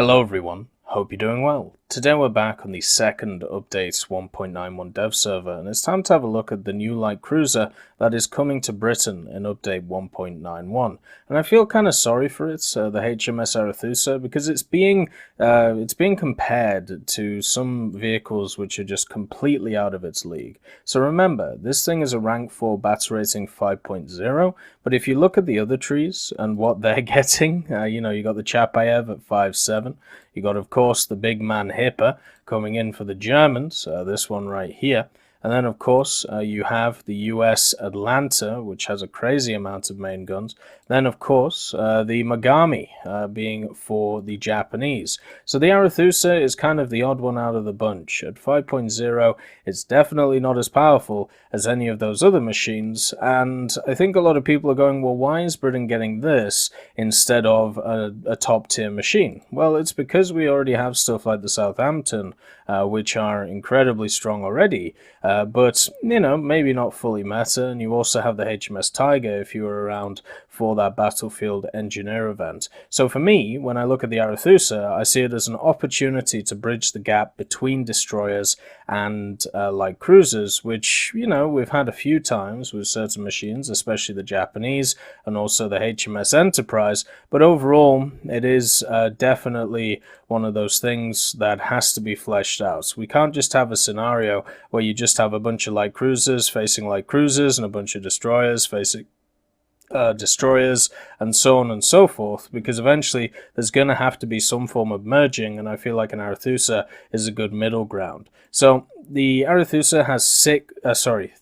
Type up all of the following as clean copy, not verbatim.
Hello everyone, hope you're doing well. Today we're back on the second update 1.91 dev server, and it's time to have a look at the new light cruiser that is coming to Britain in update 1.91. And I feel kind of sorry for it, the HMS Arethusa, because it's being compared to some vehicles which are just completely out of its league. So remember, this thing is a rank 4 battle rating 5.0, but if you look at the other trees and what they're getting, you got the Chapayev at 5.7. You got, of course, the big man Hipper coming in for the Germans, this one right here. And then, of course, you have the US Atlanta, which has a crazy amount of main guns. Then, of course, the Megami being for the Japanese. So the Arethusa is kind of the odd one out of the bunch. At 5.0, it's definitely not as powerful as any of those other machines. And I think a lot of people are going, well, why is Britain getting this instead of a top-tier machine? Well, it's because we already have stuff like the Southampton, which are incredibly strong already. But, maybe not fully meta, and you also have the HMS Tiger if you were around for that Battlefield Engineer event. So for me, when I look at the Arethusa, I see it as an opportunity to bridge the gap between destroyers and light cruisers, which, we've had a few times with certain machines, especially the Japanese and also the HMS Enterprise, but overall, it is definitely one of those things that has to be fleshed out. We can't just have a scenario where you just have a bunch of light cruisers facing light cruisers and a bunch of destroyers facing destroyers and so on and so forth, because eventually there's going to have to be some form of merging, and I feel like an Arethusa is a good middle ground. So the Arethusa has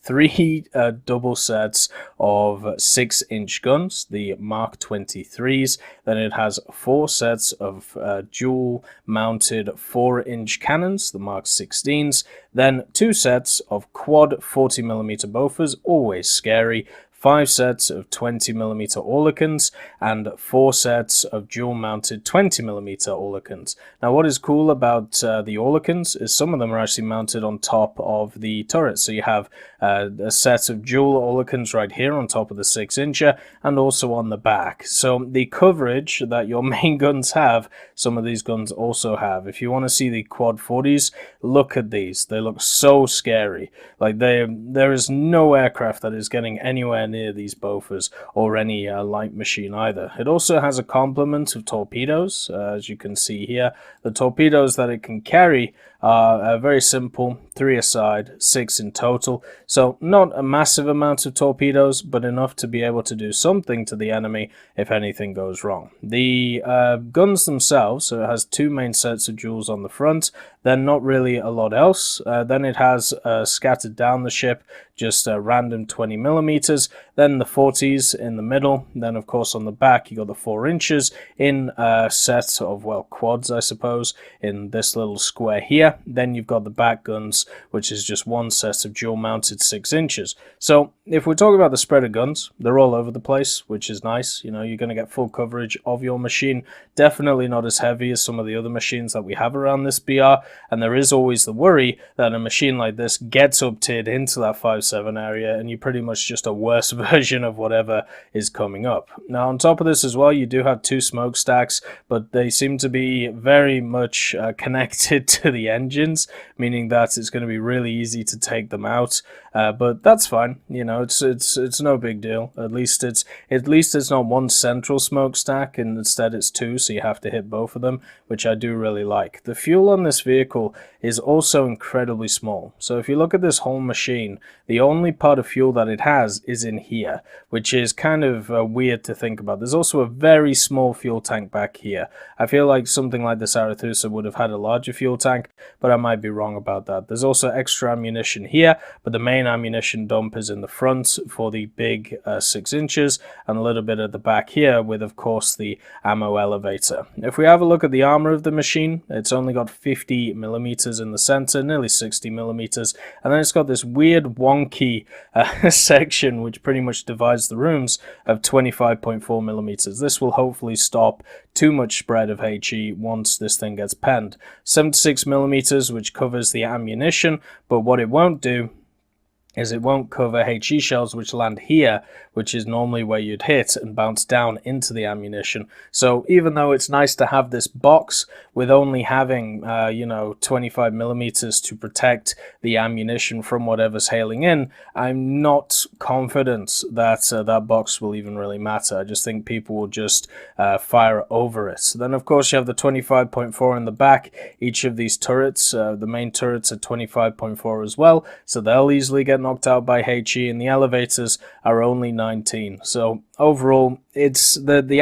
three double sets of 6-inch guns, the Mark 23s. Then it has 4 sets of dual mounted 4-inch cannons, the Mark 16s. Then 2 sets of quad 40mm Bofors, always scary. 5 sets of 20mm Oerlikons, and 4 sets of dual-mounted 20mm Oerlikons. Now, what is cool about the Oerlikons is some of them are actually mounted on top of the turret. So you have a set of dual Oerlikons right here on top of the 6-incher, and also on the back. So the coverage that your main guns have, some of these guns also have. If you want to see the quad 40s, look at these. They look so scary. Like, there is no aircraft that is getting anywhere near these Bofors or any light machine either. It also has a complement of torpedoes, as you can see here. The torpedoes that it can carry are very simple, 3 aside, 6 in total. So not a massive amount of torpedoes, but enough to be able to do something to the enemy if anything goes wrong. The guns themselves, so it has 2 main sets of jewels on the front, then not really a lot else. Then it has scattered down the ship, just random 20mm, then the 40s in the middle, then of course on the back you got the 4 inches in a set of, well, quads I suppose, in this little square here. Then you've got the back guns, which is just 1 set of dual mounted 6 inches. So if we're talking about the spread of guns, they're all over the place, which is nice. You're going to get full coverage of your machine. Definitely not as heavy as some of the other machines that we have around this BR, and there is always the worry that a machine like this gets up-tiered into that 5.7 area and you're pretty much just a worse version of whatever is coming up. Now on top of this as well, you do have 2 smokestacks, but they seem to be very much connected to the engines, meaning that it's going to be really easy to take them out, but that's fine. It's no big deal. At least it's not one central smokestack, and instead it's 2, so you have to hit both of them, which I do really like. The fuel on this vehicle is also incredibly small. So if you look at this whole machine, the only part of fuel that it has is in here, which is kind of weird to think about. There's also a very small fuel tank back here. I feel like something like this Arethusa would have had a larger fuel tank, but I might be wrong about that. There's also extra ammunition here, but the main ammunition dump is in the front for the big 6 inches, and a little bit at the back here with, of course, the ammo elevator. If we have a look at the armor of the machine, it's only got 50mm in the center, nearly 60mm, and then it's got this weird wonky section which pretty much divides the rooms of 25.4mm. This will hopefully stop too much spread of HE once this thing gets penned. 76mm, which covers the ammunition, but what it won't do is it won't cover HE shells which land here, which is normally where you'd hit and bounce down into the ammunition. So even though it's nice to have this box with only having 25 millimeters to protect the ammunition from whatever's hailing in, I'm not confident that that box will even really matter. I just think people will just fire over it. Then of course you have the 25.4 in the back. Each of these turrets, the main turrets are 25.4 as well, so they'll easily get knocked out by HE, and the elevators are only 19. So overall, it's the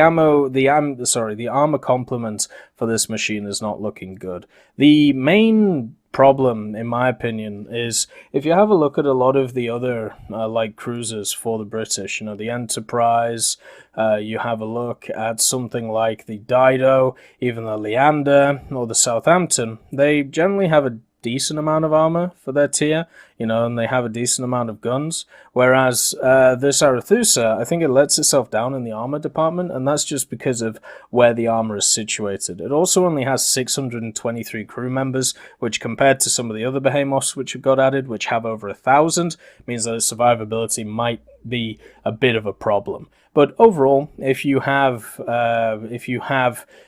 armor complement for this machine is not looking good. The main problem, in my opinion, is if you have a look at a lot of the other light cruisers for the British, the Enterprise, you have a look at something like the Dido, even the Leander or the Southampton, they generally have a decent amount of armor for their tier, and they have a decent amount of guns, whereas this Arethusa, I think it lets itself down in the armor department, and that's just because of where the armor is situated. It also only has 623 crew members, which compared to some of the other behemoths which have got added, which have over 1,000, means that its survivability might be a bit of a problem. But overall, if you have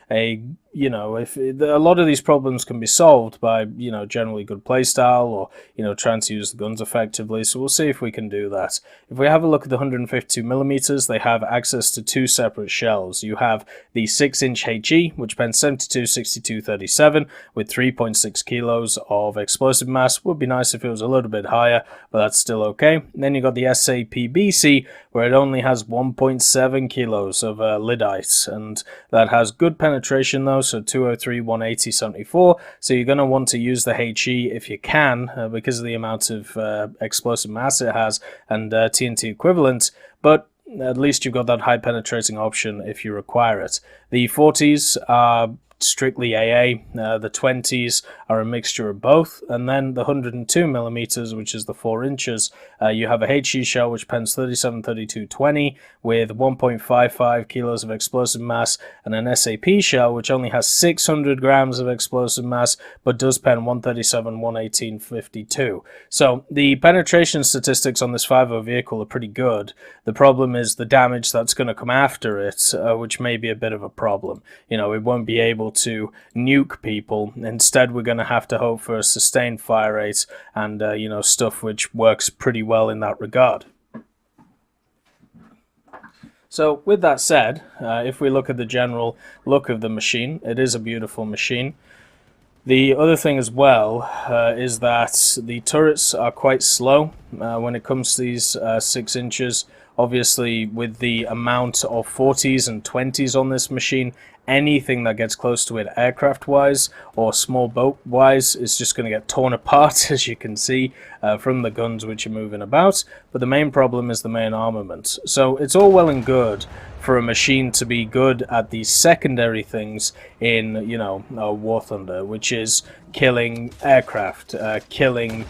a lot of these problems can be solved by generally good playstyle or trying to use the guns effectively. So we'll see if we can do that. If we have a look at the 152 millimeters, they have access to two separate shells. You have the 6-inch HE, which pens 72, 62, 37 with 3.6 kilos of explosive mass. Would be nice if it was a little bit higher, but that's still okay. And then you got the SAPBC, where it only has 1.7 kilos of lyddite, and that has good penetration though, so 203, 180, 74. So you're going to want to use the HE if you can, because of the amount of explosive mass it has and TNT equivalent, but at least you've got that high penetrating option if you require it. The 40s are strictly AA, the 20s are a mixture of both, and then the 102 millimeters, which is the 4 inches, you have a HE shell which pens 37, 32, 20 with 1.55 kilos of explosive mass, and an SAP shell which only has 600 grams of explosive mass but does pen 137, 118, 52. So the penetration statistics on this 5.0 vehicle are pretty good. The problem is the damage that's going to come after it, which may be a bit of a problem. It won't be able to nuke people. Instead, we're going to have to hope for a sustained fire rate and stuff which works pretty well in that regard. So with that said, if we look at the general look of the machine, it is a beautiful machine. The other thing as well is that the turrets are quite slow when it comes to these 6 inches. Obviously, with the amount of 40s and 20s on this machine, anything that gets close to it aircraft-wise or small boat-wise is just going to get torn apart, as you can see from the guns which are moving about. But the main problem is the main armament. So it's all well and good for a machine to be good at the secondary things in, War Thunder, which is killing aircraft, killing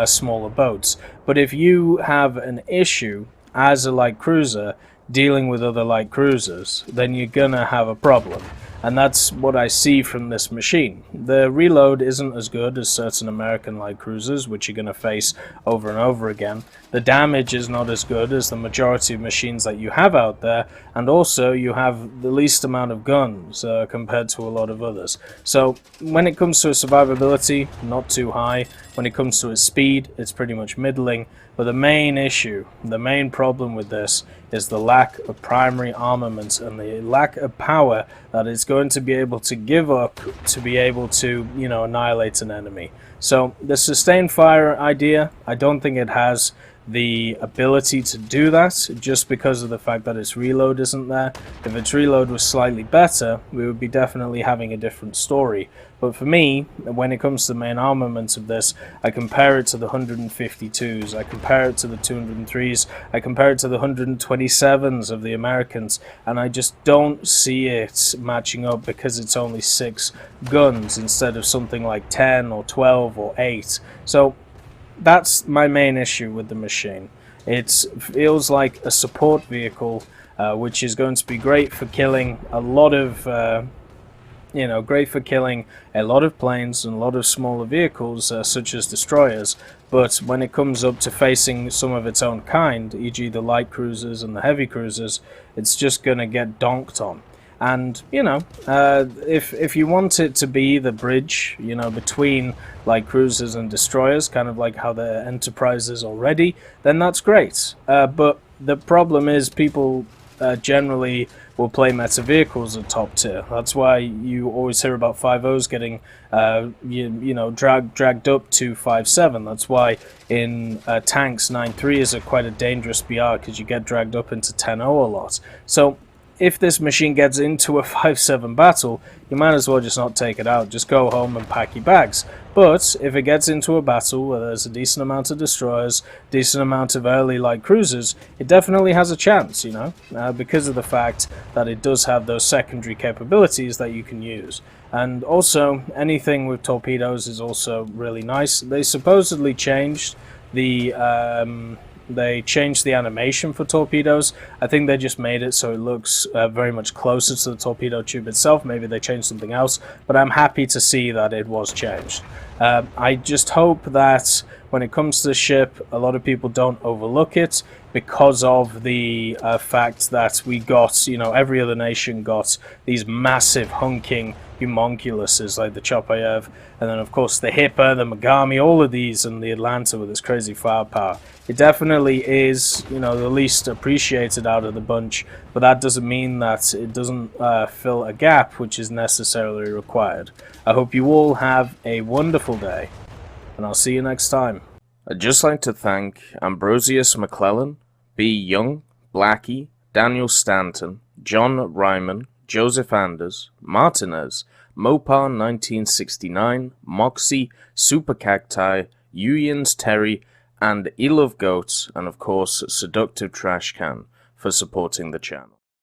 smaller boats. But if you have an issue as a light cruiser dealing with other light cruisers, then you're gonna have a problem. And that's what I see from this machine. The reload isn't as good as certain American light cruisers, which you're going to face over and over again. The damage is not as good as the majority of machines that you have out there, and also you have the least amount of guns compared to a lot of others. So when it comes to its survivability, not too high. When it comes to its speed, it's pretty much middling. But the main issue, the main problem with this is the lack of primary armament and the lack of power that it's going to be able to give up to be able to, annihilate an enemy. So the sustained fire idea, I don't think it has the ability to do that just because of the fact that its reload isn't there. If its reload was slightly better, we would be definitely having a different story. But for me, when it comes to the main armament of this, I compare it to the 152s, I compare it to the 203s, I compare it to the 127s of the Americans, and I just don't see it matching up because it's only 6 guns instead of something like 10 or 12 or 8. So that's my main issue with the machine. It feels like a support vehicle, which is going to be great for killing a lot of you know, great for killing a lot of planes and a lot of smaller vehicles, such as destroyers. But when it comes up to facing some of its own kind, e.g. the light cruisers and the heavy cruisers, it's just going to get donked on. And, you know, if you want it to be the bridge, you know, between light cruisers and destroyers, kind of like how the Enterprise is already, then that's great. But the problem is people generally will play meta vehicles at top tier. That's why you always hear about 5.0s getting you know, dragged up to 5.7. That's why in tanks 9.3 is quite a dangerous BR, because you get dragged up into 10.0 a lot. So if this machine gets into a 5.7 battle, you might as well just not take it out. Just go home and pack your bags. But if it gets into a battle where there's a decent amount of destroyers, decent amount of early light cruisers, it definitely has a chance, you know, because of the fact that it does have those secondary capabilities that you can use. And also, anything with torpedoes is also really nice. They supposedly changed the animation for torpedoes. I think they just made it so it looks very much closer to the torpedo tube itself. Maybe they changed something else, but I'm happy to see that it was changed. I just hope that when it comes to the ship, a lot of people don't overlook it, because of the fact that we got, you know, every other nation got these massive hunking homunculuses like the Chapayev, and then of course the Hipper, the Megami, all of these, and the Atlanta with its crazy firepower. It definitely is, you know, the least appreciated out of the bunch, but that doesn't mean that it doesn't fill a gap which is necessarily required. I hope you all have a wonderful day, and I'll see you next time. I'd just like to thank Ambrosius McClellan, B. Young, Blackie, Daniel Stanton, John Ryman, Joseph Anders, Martinez, Mopar 1969, Moxie, Super Cacti, Uyans Terry, and Elove Goats, and of course Seductive Trash Can for supporting the channel.